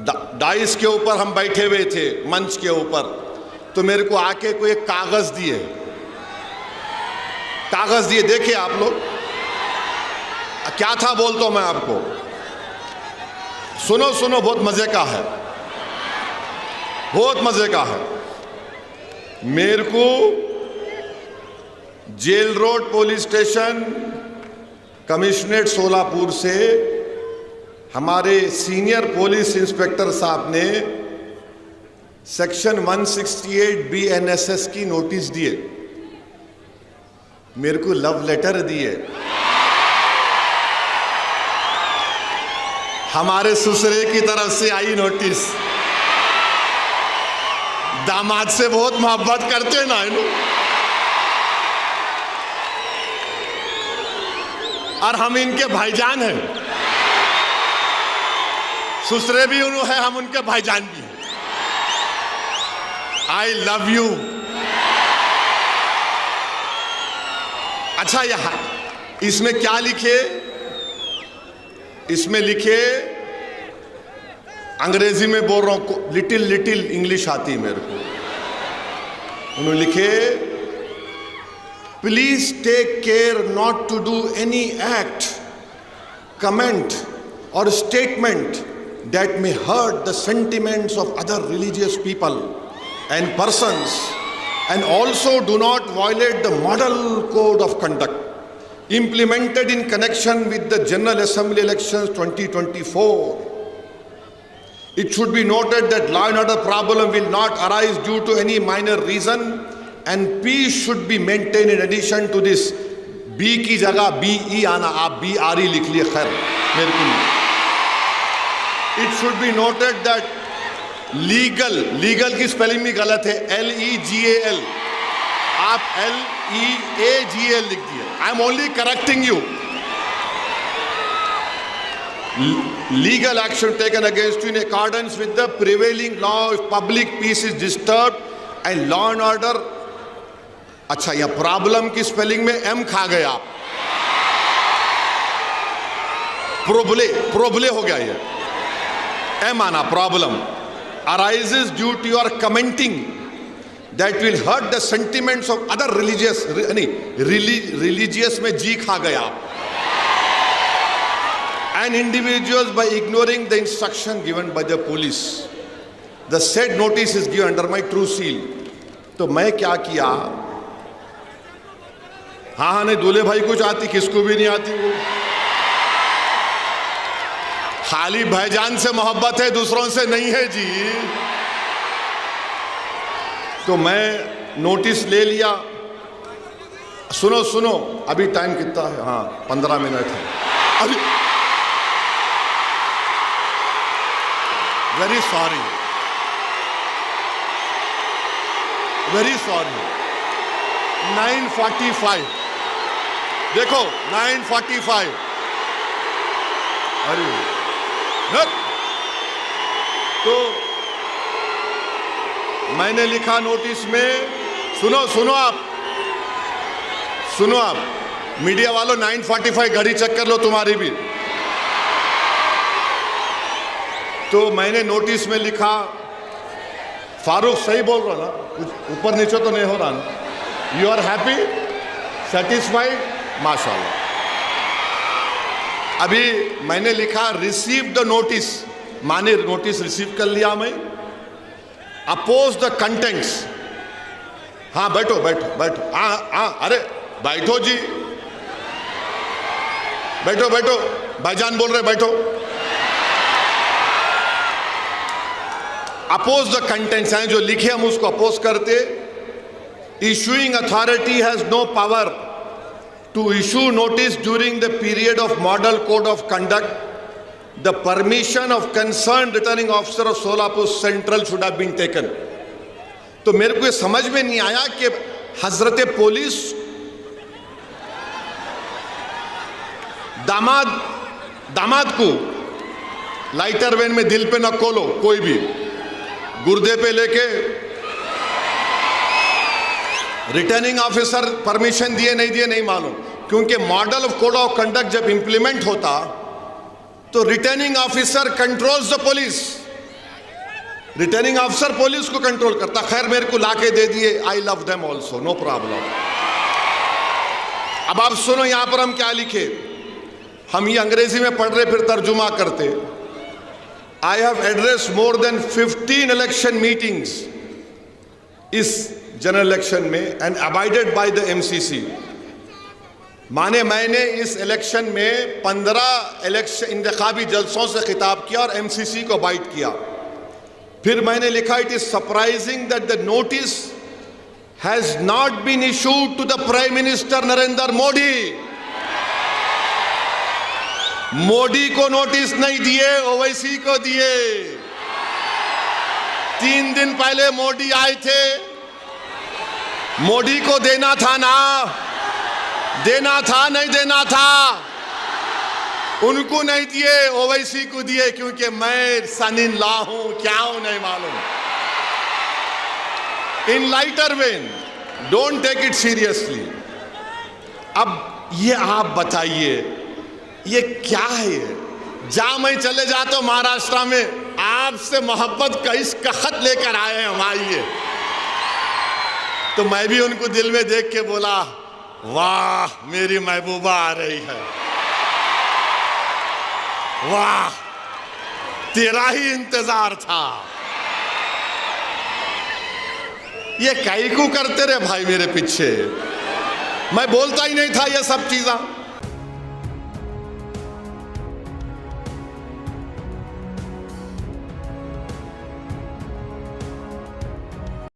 Dice के ऊपर हम बैठे हुए थे, मंच के ऊपर, तो मेरे को आके कोई एक कागज दिए, देखिए आप लोग क्या था बोलता हूं मैं आपको, सुनो सुनो, बहुत मजे का है, बहुत मजे का है। मेरे को jail road police station commissionerate Solapur से हमारे सीनियर पुलिस इंस्पेक्टर साहब ने सेक्शन 168 BNSS की नोटिस दिए, मेरे को लव लेटर दिए, हमारे ससुरे की तरफ से आई नोटिस। दामाद से बहुत मोहब्बत करते ना इन, और हम इनके भाईजान हैं, ससुरे भी उन्होंने है, हम उनके भाईजान भी हैं। I love you. अच्छा, यहां इसमें क्या लिखे? इसमें लिखे, अंग्रेजी में बोल रहा हूं, लिटिल इंग्लिश आती है मेरे को। उन्होंने लिखे, please take care not to do any act, comment और statement that may hurt the sentiments of other religious people and persons, and also do not violate the model code of conduct implemented in connection with the General Assembly elections 2024. It should be noted that law and order problem will not arise due to any minor reason, and peace should be maintained. In addition to this, B की जगह BE आना, आप BRE लिख लिए, खैर मेरे को नहीं। It should be noted that legal की स्पेलिंग भी गलत है, LEGAL, आप LEAGL लिख दिए। I am only correcting you. Legal action taken against you in accordance with the prevailing law if public peace is disturbed and law and order। अच्छा, यह problem की स्पेलिंग में M खा गए आप, प्रोबले हो गया ये, M आना, problem arises due to your commenting that will hurt the sentiments of other religious, religious में G खा गया आप, and individuals by ignoring the instruction given by the police. The said notice is given under my true seal. तो मैं क्या किया, हाँ नहीं, दूल्हे भाई कुछ आती, किसको भी नहीं आती, वो खाली भाईजान से मोहब्बत है, दूसरों से नहीं है जी। तो मैं नोटिस ले लिया। सुनो सुनो, अभी टाइम कितना है? हाँ, 15 मिनट है अभी। Very sorry, very sorry. 9:45 देखो, 9:45। अरे तो मैंने लिखा नोटिस में, सुनो आप मीडिया वालों, 9:45 घड़ी चेक कर लो तुम्हारी भी। तो मैंने नोटिस में लिखा, फारूक सही बोल रहा ना, कुछ ऊपर नीचे तो नहीं हो रहा ना? यू आर हैप्पी, सेटिस्फाइड, माशाल्लाह। अभी मैंने लिखा, रिसीव द नोटिस, माने नोटिस रिसीव कर लिया मैं, अपोज द कंटेंट्स। हाँ बैठो, हाँ अरे बैठो जी, बैठो भाईजान बोल रहे, बैठो। अपोज द कंटेंट्स हैं जो लिखे, हम उसको अपोज करते। Issuing authority has no power to issue notice during the period of model code of conduct. The permission of concerned returning officer of Solapur Central should have been taken. तो मेरे को ये समझ में नहीं आया कि हजरत पुलिस दामाद को लाइटर वैन में दिल पे न खोलो, कोई भी गुर्दे पे लेके रिटर्निंग ऑफिसर परमिशन दिए नहीं दिए नहीं मालूम, क्योंकि model of code of conduct जब इंप्लीमेंट होता तो returning officer controls the police, returning officer police को कंट्रोल करता, खैर मेरे को लाके दे दिए, I love them also, no problem. अब आप सुनो यहां पर हम क्या लिखे, हम ये अंग्रेजी में पढ़ रहे फिर तर्जुमा करते। I have address more than 15 election meetings इस जनरल इलेक्शन में and abided by the MCC. माने मैंने इस इलेक्शन में 15 इलेक्शन इंतखाबी जलसों से खिताब किया और एमसीसी को बाइट किया। फिर मैंने लिखा, it is surprising that the notice has not been issued to the prime minister Narendra Modi. Modi को नोटिस नहीं दिए, ओवैसी को दिए। 3 दिन पहले मोदी आए थे, मोदी को देना था ना, देना था नहीं देना था, उनको नहीं दिए, ओवैसी को दिए, क्योंकि मैं सन इन लॉ हूं, क्या हूं नहीं मालूम। In lighter vein, don't take it seriously. अब ये आप बताइए ये क्या है? जहां मैं चले जाता हूं महाराष्ट्र में, आपसे मोहब्बत का इसका खत लेकर आए हम, आइए। तो मैं भी उनको दिल में देख के बोला, वाह मेरी महबूबा आ रही है, वाह तेरा ही इंतजार था। ये काहे को करते रहे भाई मेरे पीछे? मैं बोलता ही नहीं था ये सब चीज़ें।